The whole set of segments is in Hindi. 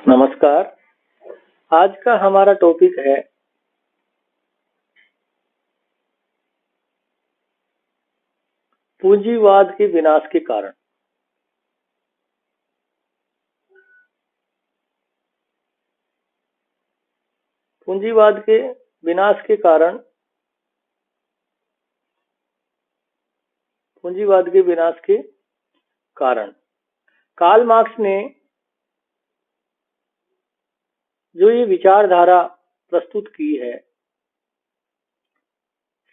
नमस्कार। आज का हमारा टॉपिक है पूंजीवाद के विनाश के कारण। पूंजीवाद के विनाश के कारण पूंजीवाद के विनाश के कारण कार्ल मार्क्स ने जो ये विचारधारा प्रस्तुत की है,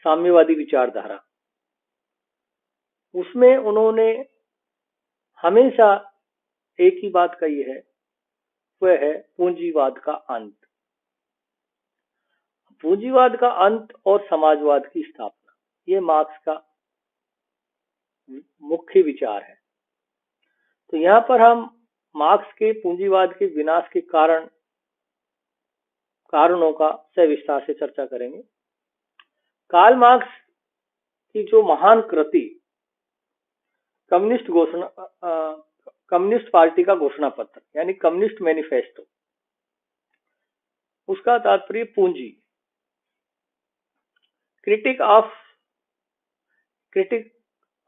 साम्यवादी विचारधारा, उसमें उन्होंने हमेशा एक ही बात कही है, वह है पूंजीवाद का अंत। पूंजीवाद का अंत और समाजवाद की स्थापना, ये मार्क्स का मुख्य विचार है। तो यहाँ पर हम मार्क्स के पूंजीवाद के विनाश के कारणों का सविस्तार से चर्चा करेंगे। कार्ल मार्क्स की जो महान कृति कम्युनिस्ट पार्टी का घोषणा पत्र यानी कम्युनिस्ट मैनिफेस्टो, उसका तात्पर्य पूंजी, क्रिटिक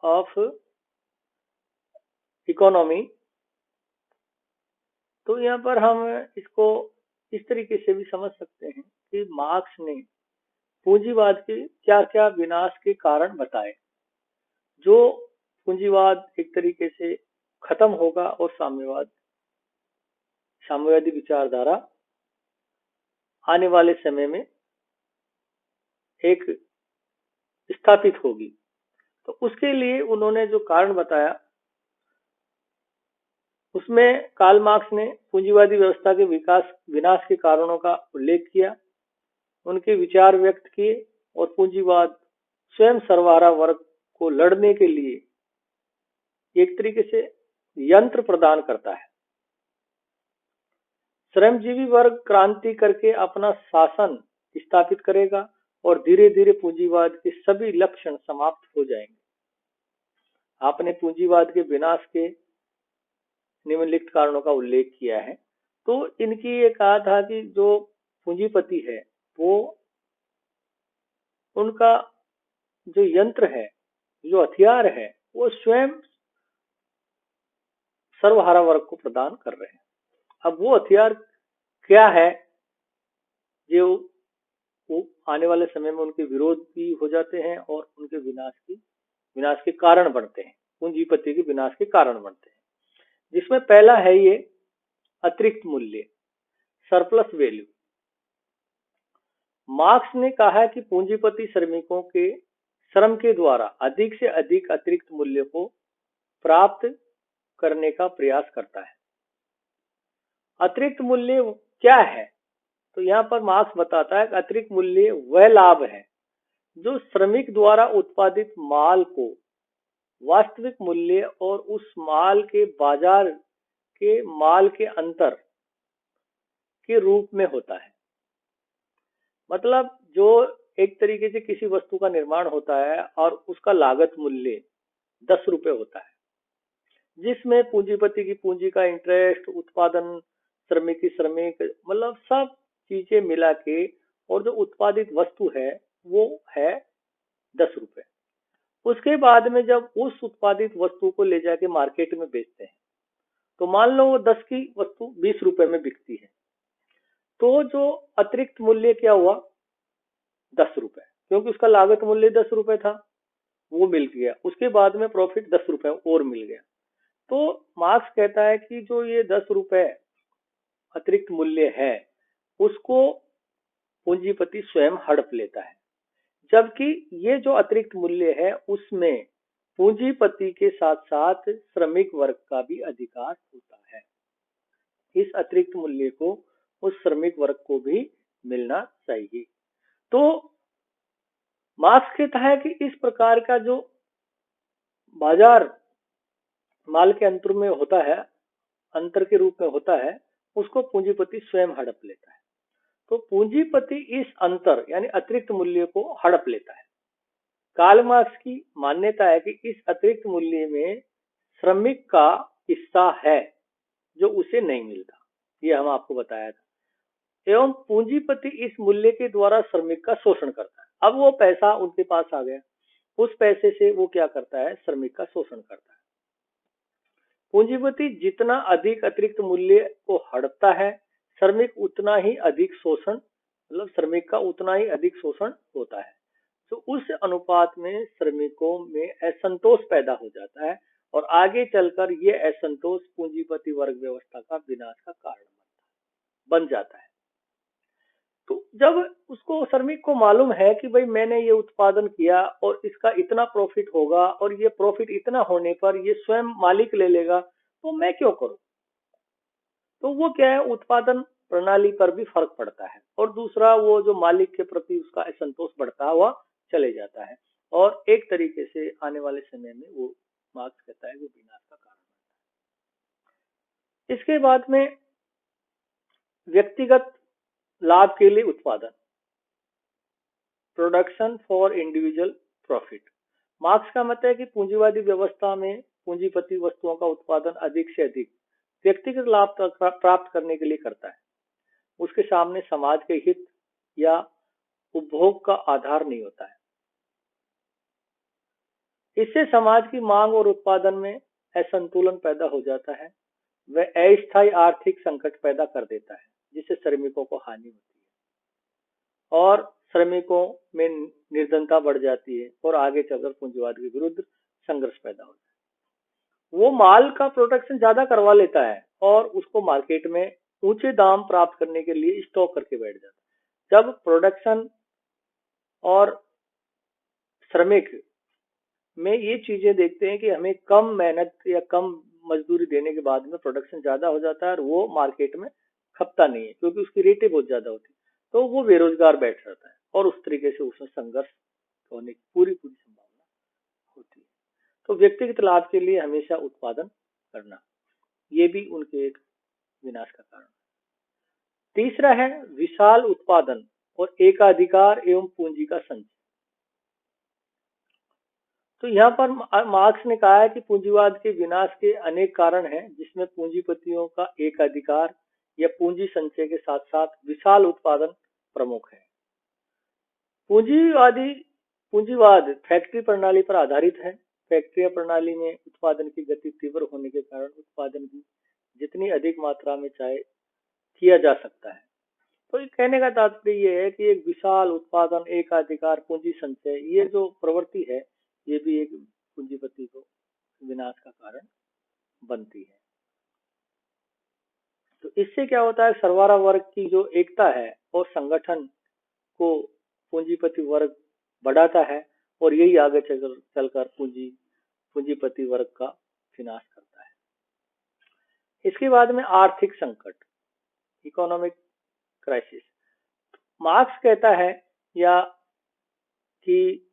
ऑफ इकोनॉमी। तो यहाँ पर हम इसको इस तरीके से भी समझ सकते हैं कि मार्क्स ने पूंजीवाद के क्या क्या विनाश के कारण बताए। जो पूंजीवाद एक तरीके से खत्म होगा और साम्यवादी विचारधारा आने वाले समय में एक स्थापित होगी। तो उसके लिए उन्होंने जो कारण बताया, उसमें कार्ल मार्क्स ने पूंजीवादी व्यवस्था के विनाश के कारणों का उल्लेख किया, उनके विचार व्यक्त किए और पूंजीवाद स्वयं सर्वहारा वर्ग को लड़ने के लिए एक तरीके से यंत्र प्रदान करता है। श्रमजीवी वर्ग क्रांति करके अपना शासन स्थापित करेगा और धीरे धीरे पूंजीवाद के सभी लक्षण समाप्त हो जाएंगे। आपने पूंजीवाद के विनाश के निम्नलिखित कारणों का उल्लेख किया है। तो इनकी ये कहा था कि जो पूंजीपति है, वो उनका जो यंत्र है, जो हथियार है, वो स्वयं सर्वहारा वर्ग को प्रदान कर रहे हैं। अब वो हथियार क्या है, जो वो आने वाले समय में उनके विरोधी हो जाते हैं और उनके विनाश के कारण बनते हैं, पूंजीपति के विनाश के कारण बनते हैं। जिसमें पहला है ये अतिरिक्त मूल्य, सरप्लस वैल्यू। मार्क्स ने कहा है कि पूंजीपति श्रमिकों के श्रम के द्वारा अधिक से अधिक अतिरिक्त मूल्य को प्राप्त करने का प्रयास करता है। अतिरिक्त मूल्य क्या है? तो यहाँ पर मार्क्स बताता है कि अतिरिक्त मूल्य वह लाभ है जो श्रमिक द्वारा उत्पादित माल को वास्तविक मूल्य और उस माल के बाजार के माल के अंतर के रूप में होता है। मतलब जो एक तरीके से किसी वस्तु का निर्माण होता है और उसका लागत मूल्य 10 रुपए होता है, जिसमें पूंजीपति की पूंजी का इंटरेस्ट, उत्पादन, श्रमिक की श्रमिक, मतलब सब चीजें मिला के, और जो उत्पादित वस्तु है वो है 10 रुपए। उसके बाद में जब उस उत्पादित वस्तु को ले जाके मार्केट में बेचते हैं, तो मान लो वो 10 की वस्तु 20 रुपए में बिकती है, तो जो अतिरिक्त मूल्य क्या हुआ? 10 रुपए, क्योंकि उसका लागत मूल्य 10 रुपए था, वो मिल गया। उसके बाद में प्रॉफिट 10 रुपए और मिल गया। तो मार्क्स कहता है कि जो ये 10 रुपए अतिरिक्त मूल्य है, उसको पूंजीपति स्वयं हड़प लेता है, जबकि ये जो अतिरिक्त मूल्य है उसमें पूंजीपति के साथ साथ श्रमिक वर्ग का भी अधिकार होता है। इस अतिरिक्त मूल्य को उस श्रमिक वर्ग को भी मिलना चाहिए। तो मार्क्स कहता है कि इस प्रकार का जो बाजार माल के अंतर में होता है, अंतर के रूप में होता है, उसको पूंजीपति स्वयं हड़प लेता है। तो पूंजीपति इस अंतर यानी अतिरिक्त मूल्य को हड़प लेता है। कार्ल मार्क्स की मान्यता है कि इस अतिरिक्त मूल्य में श्रमिक का हिस्सा है जो उसे नहीं मिलता, ये हम आपको बताया था। एवं पूंजीपति इस मूल्य के द्वारा श्रमिक का शोषण करता है। अब वो पैसा उनके पास आ गया, उस पैसे से वो क्या करता है, श्रमिक का शोषण करता है। पूंजीपति जितना अधिक अतिरिक्त मूल्य को हड़पता है, श्रमिक उतना ही अधिक शोषण, मतलब श्रमिक का उतना ही अधिक शोषण होता है। तो उस अनुपात में श्रमिकों में असंतोष पैदा हो जाता है और आगे चलकर ये असंतोष पूंजीपति वर्ग व्यवस्था का विनाश का कारण बन जाता है। तो जब उसको, श्रमिक को मालूम है कि भाई मैंने ये उत्पादन किया और इसका इतना प्रॉफिट होगा और ये प्रॉफिट इतना होने पर ये स्वयं मालिक ले लेगा, तो मैं क्यों करूं। तो वो क्या है, उत्पादन प्रणाली पर भी फर्क पड़ता है और दूसरा वो जो मालिक के प्रति उसका असंतोष बढ़ता हुआ चले जाता है और एक तरीके से आने वाले समय में वो, मार्क्स कहता है, वो विनाश का कारण बनता है। इसके बाद में व्यक्तिगत लाभ के लिए उत्पादन, production for individual profit. Marks का मत है कि पूंजीवादी व्यवस्था में पूंजीपति वस्तुओं का उत्पादन अधिक से अधिक व्यक्तिगत लाभ प्राप्त करने के लिए करता है। उसके सामने समाज के हित या उपभोग का आधार नहीं होता है। इससे समाज की मांग और उत्पादन में असंतुलन पैदा हो जाता है। वह अस्थायी आर्थिक संकट पैदा कर देता है जिससे श्रमिकों को हानि होती है और श्रमिकों में निर्धनता बढ़ जाती है और आगे चलकर पूंजीवाद के विरुद्ध संघर्ष पैदा होता है। वो माल का प्रोडक्शन ज्यादा करवा लेता है और उसको मार्केट में ऊंचे दाम प्राप्त करने के लिए स्टॉक करके बैठ जाता है। जब प्रोडक्शन और श्रमिक में ये चीजें देखते हैं कि हमें कम मेहनत या कम मजदूरी देने के बाद में प्रोडक्शन ज्यादा हो जाता है और वो मार्केट में खपता नहीं है क्योंकि उसकी रेटें बहुत ज्यादा होती है, तो वो बेरोजगार बैठ जाता है और उस तरीके से उसमें संघर्ष होने की पूरी संभावना होती है। तो व्यक्तिगत लाभ के लिए हमेशा उत्पादन करना, ये भी उनके एक विनाश का कारण। तीसरा है विशाल उत्पादन और एकाधिकार एवं पूंजी का संचय। तो यहाँ पर मार्क्स ने कहा है कि पूंजीवाद के विनाश के अनेक कारण हैं, जिसमें पूंजीपतियों का एकाधिकार या पूंजी संचय के साथ साथ विशाल उत्पादन प्रमुख है। पूंजीवाद फैक्ट्री प्रणाली पर आधारित है। फैक्ट्री प्रणाली में उत्पादन की गति तीव्र होने के कारण उत्पादन की जितनी अधिक मात्रा में चाहे किया जा सकता है। तो ये कहने का तात्पर्य ये है कि एक विशाल उत्पादन, एकाधिकार, पूंजी संचय, ये जो प्रवृत्ति है ये भी एक पूंजीपति को विनाश का कारण बनती है। तो इससे क्या होता है, सरवारा वर्ग की जो एकता है और संगठन को पूंजीपति वर्ग बढ़ाता है और यही आगे चलकर पूंजीपति वर्ग का विनाश करता है। इसके बाद में आर्थिक संकट, इकोनॉमिक क्राइसिस। मार्क्स कहता है या कि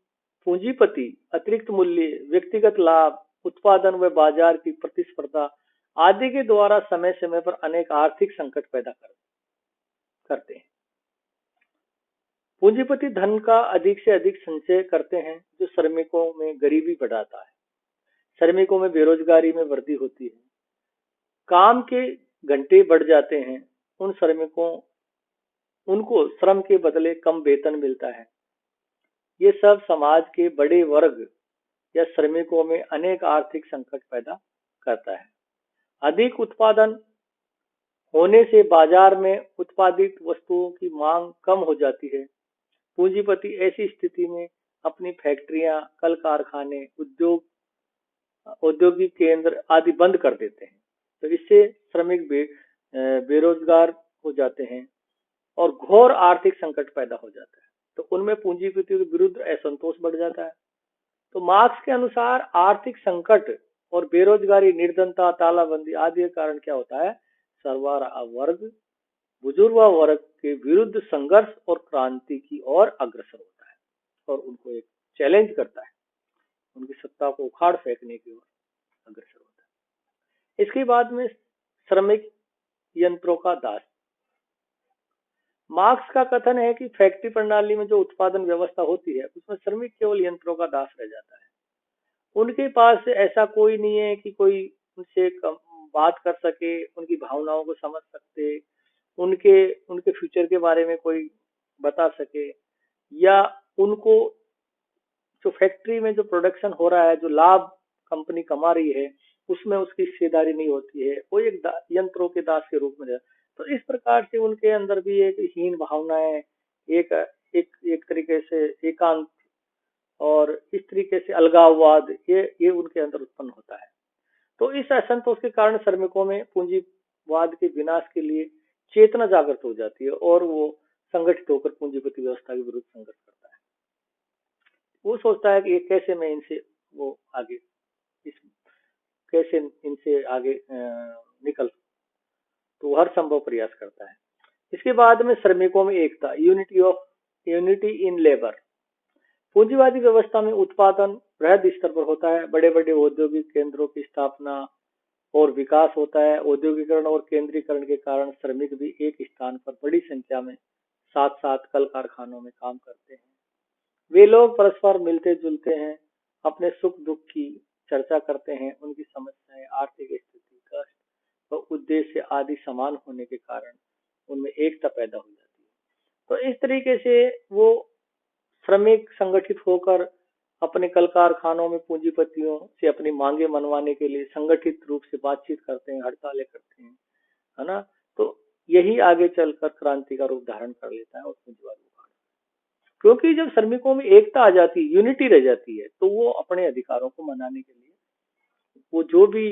पूंजीपति अतिरिक्त मूल्य, व्यक्तिगत लाभ, उत्पादन व बाजार की प्रतिस्पर्धा आदि के द्वारा समय समय पर अनेक आर्थिक संकट पैदा करते हैं। पूंजीपति धन का अधिक से अधिक संचय करते हैं जो श्रमिकों में गरीबी बढ़ाता है, श्रमिकों में बेरोजगारी में वृद्धि होती है, काम के घंटे बढ़ जाते हैं, उनको श्रम के बदले कम वेतन मिलता है। ये सब समाज के बड़े वर्ग या श्रमिकों में अनेक आर्थिक संकट पैदा करता है। अधिक उत्पादन होने से बाजार में उत्पादित वस्तुओं की मांग कम हो जाती है। पूंजीपति ऐसी स्थिति में अपनी फैक्ट्रियां, कल कारखाने, औद्योगिक केंद्र आदि बंद कर देते हैं। तो इससे श्रमिक बेरोजगार हो जाते हैं और घोर आर्थिक संकट पैदा हो जाता है। तो उनमें पूंजीपतियों के विरुद्ध असंतोष बढ़ जाता है। तो मार्क्स के अनुसार आर्थिक संकट और बेरोजगारी, निर्धनता, तालाबंदी आदि के कारण क्या होता है, सरवारा वर्ग बुजुर्ग वर्ग के विरुद्ध संघर्ष और क्रांति की ओर अग्रसर होता है और उनको एक चैलेंज करता है, उनकी सत्ता को उखाड़ फेंकने की ओर अग्रसर होता है। इसके बाद में श्रमिक यंत्रों का दास। मार्क्स का कथन है कि फैक्ट्री प्रणाली में जो उत्पादन व्यवस्था होती है उसमें श्रमिक केवल यंत्रों का दास रह जाता है। उनके पास ऐसा कोई नहीं है कि कोई उनसे बात कर सके, उनकी भावनाओं को समझ सकते, उनके उनके फ्यूचर के बारे में कोई बता सके, या उनको जो फैक्ट्री में जो प्रोडक्शन हो रहा है, जो लाभ कंपनी कमा रही है, उसमें उसकी हिस्सेदारी नहीं होती है, वो एक यंत्रों के दास के रूप में रहता है। तो इस प्रकार से उनके अंदर भी एक हीन भावनाएं, एक एक एक तरीके से एकांत और इस तरीके से अलगाववाद, ये उनके अंदर उत्पन्न होता है। तो इस असंतोष के कारण श्रमिकों में पूंजीवाद के विनाश के लिए चेतना जागृत हो जाती है और वो संगठित होकर पूंजीपति व्यवस्था के विरुद्ध संघर्ष करता है। वो सोचता है कि ये कैसे मैं इनसे वो आगे इस कैसे इनसे आगे निकल, तो हर संभव प्रयास करता है। इसके बाद में श्रमिकों में एकता, यूनिटी इन लेबर। पूंजीवादी व्यवस्था में उत्पादन बृहद स्तर पर होता है, बड़े बड़े औद्योगिक केंद्रों की स्थापना और विकास होता है। औद्योगिकरण और केंद्रीकरण के कारण श्रमिक भी एक स्थान पर बड़ी संख्या में साथ साथ कल कारखानों में काम करते हैं। वे लोग परस्पर मिलते जुलते हैं, अपने सुख दुख की चर्चा करते हैं, उनकी समस्याएं, आर्थिक स्थिति, कष्ट और उद्देश्य आदि समान होने के कारण उनमें एकता पैदा हो जाती है। तो इस तरीके से वो श्रमिक संगठित होकर अपने कल कारखानों में पूंजीपतियों से अपनी मांगे मनवाने के लिए संगठित रूप से बातचीत करते हैं, हड़तालें करते हैं, है ना। तो यही आगे चलकर क्रांति का रूप धारण कर लेता है और पूंजीवाद, क्योंकि जब श्रमिकों में एकता आ जाती है, यूनिटी रह जाती है, तो वो अपने अधिकारों को मनाने के लिए वो जो भी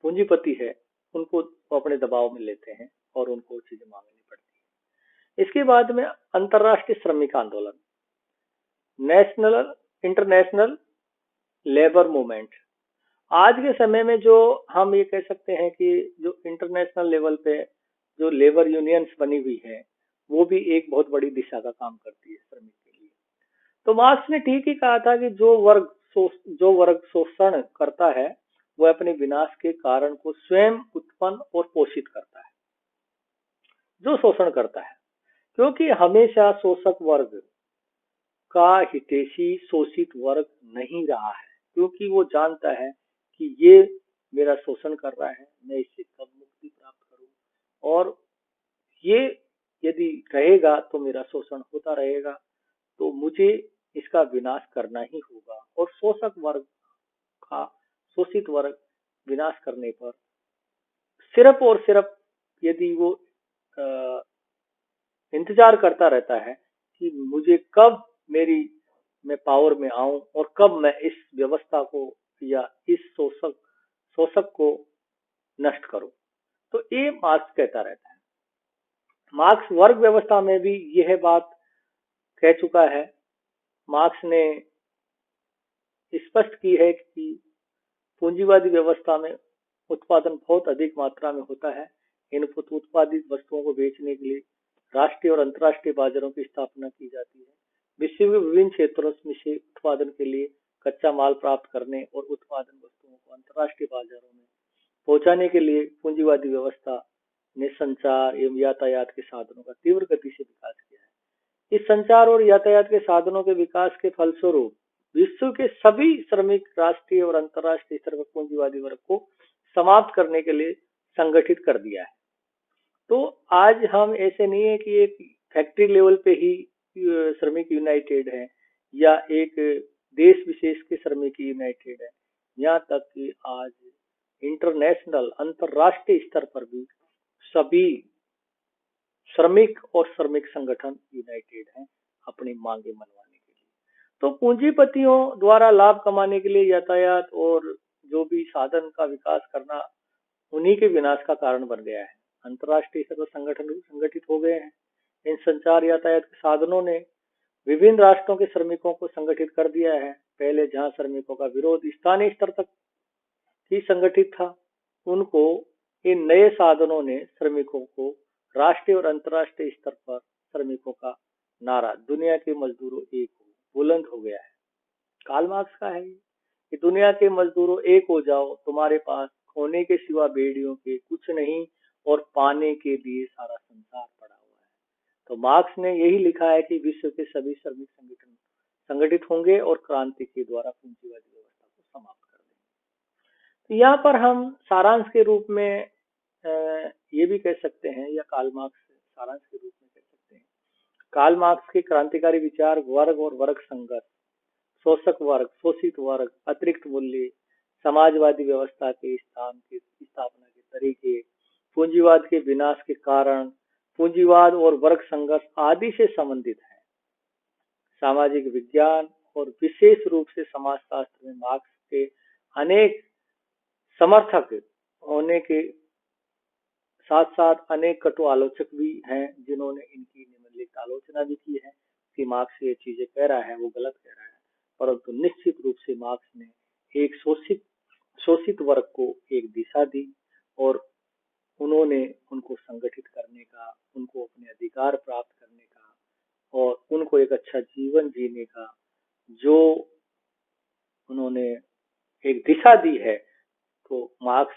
पूंजीपति है उनको वो अपने दबाव में लेते हैं और उनको चीजें मांगनी पड़ती है। इसके बाद में अंतर्राष्ट्रीय श्रमिक आंदोलन, नेशनल इंटरनेशनल लेबर मूवमेंट। आज के समय में जो हम ये कह सकते हैं कि जो इंटरनेशनल लेवल पे जो लेबर यूनियंस बनी हुई है, वो भी एक बहुत बड़ी दिशा का काम करती है श्रमिक के लिए। तो मार्क्स ने ठीक ही कहा था कि जो वर्ग शोषण करता है वह अपने विनाश के कारण को स्वयं उत्पन्न और पोषित करता है। जो शोषण करता है, क्योंकि हमेशा शोषक वर्ग का हितैषी शोषित वर्ग नहीं रहा है, क्योंकि वो जानता है कि ये मेरा शोषण कर रहा है, मैं इससे कब मुक्ति प्राप्त करूं, और ये यदि रहेगा तो मेरा शोषण होता रहेगा, तो मुझे इसका विनाश करना ही होगा। और शोषक वर्ग का शोषित वर्ग विनाश करने पर सिर्फ और सिर्फ यदि वो इंतजार करता रहता है कि मुझे कब मैं पावर में आऊं और कब मैं इस व्यवस्था को या इस शोषक को नष्ट करूं, तो ये मार्क्स कहता रहता है। मार्क्स वर्ग व्यवस्था में भी यह बात कह चुका है। मार्क्स ने स्पष्ट की है कि पूंजीवादी व्यवस्था में उत्पादन बहुत अधिक मात्रा में होता है। इन उत्पादित वस्तुओं को बेचने के लिए राष्ट्रीय और अंतर्राष्ट्रीय बाजारों की स्थापना की जाती है। विश्व के विभिन्न क्षेत्रों से उत्पादन के लिए कच्चा माल प्राप्त करने और उत्पादन वस्तुओं को अंतर्राष्ट्रीय बाजारों में पहुंचाने के लिए पूंजीवादी व्यवस्था ने संचार एवं यातायात के साधनों का तीव्र गति से विकास किया है। इस संचार और यातायात के साधनों के विकास के फलस्वरूप विश्व के सभी श्रमिक राष्ट्रीय और अंतर्राष्ट्रीय स्तर पर पूंजीवादी वर्ग को समाप्त करने के लिए संगठित कर दिया है। तो आज हम ऐसे नहीं है कि एक फैक्ट्री लेवल पे ही श्रमिक यूनाइटेड है या एक देश विशेष के श्रमिक यूनाइटेड है, यहाँ तक कि आज इंटरनेशनल अंतर्राष्ट्रीय स्तर पर भी सभी श्रमिक और श्रमिक संगठन यूनाइटेड हैं अपनी मांगे मनवाने के लिए। तो पूंजीपतियों द्वारा लाभ कमाने के लिए यातायात और जो भी साधन का विकास करना उन्हीं के विनाश का कारण बन गया है। अंतर्राष्ट्रीय स्तर पर संगठन संगठित हो गए हैं। इन संचार यातायात के साधनों ने विभिन्न राष्ट्रों के श्रमिकों को संगठित कर दिया है। पहले जहां श्रमिकों का विरोध स्थानीय स्तर तक ही संगठित था, उनको इन नए साधनों ने श्रमिकों को राष्ट्रीय और अंतर्राष्ट्रीय स्तर पर श्रमिकों का नारा दुनिया के मजदूरों एक हो बुलंद हो गया है। कार्ल मार्क्स का है कि दुनिया के मजदूरों एक हो जाओ, तुम्हारे पास खोने के सिवा बेड़ियों के कुछ नहीं और पाने के लिए सारा संसार पड़ा हुआ है। तो मार्क्स ने यही लिखा है कि विश्व के सभी श्रमिक संगठन संगठित होंगे और क्रांति के द्वारा पूंजीवादी व्यवस्था को समाप्त तो यहाँ पर हम सारांश के रूप में ये भी कह सकते हैं, या कार्ल मार्क्स सारांश के रूप में कह सकते हैं, कार्ल मार्क्स के क्रांतिकारी विचार वर्ग और वर्ग संघर्ष, शोषक वर्ग, शोषित वर्ग, अतिरिक्त मूल्य, समाजवादी व्यवस्था के स्थान की स्थापना के तरीके, पूंजीवाद के विनाश के कारण, पूंजीवाद और वर्ग संघर्ष आदि से संबंधित है। सामाजिक विज्ञान और विशेष रूप से समाजशास्त्र में मार्क्स के अनेक समर्थक होने के साथ साथ अनेक कटु आलोचक भी हैं, जिन्होंने इनकी निम्नलिखित आलोचना भी की है कि मार्क्स ये चीजें कह रहा है वो गलत कह रहा है। परंतु निश्चित रूप से मार्क्स ने एक शोषित वर्ग को एक दिशा दी और उन्होंने उनको संगठित करने का, उनको अपने अधिकार प्राप्त करने का और उनको एक अच्छा जीवन जीने का जो उन्होंने एक दिशा दी है। तो मार्क्स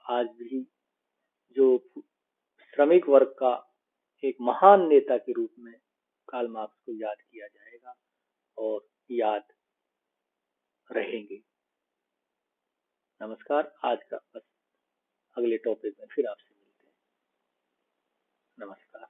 आज भी जो श्रमिक वर्ग का एक महान नेता के रूप में कार्ल मार्क्स को याद किया जाएगा और याद रहेंगे। नमस्कार। आज का बस, अगले टॉपिक में फिर आपसे मिलते हैं। नमस्कार।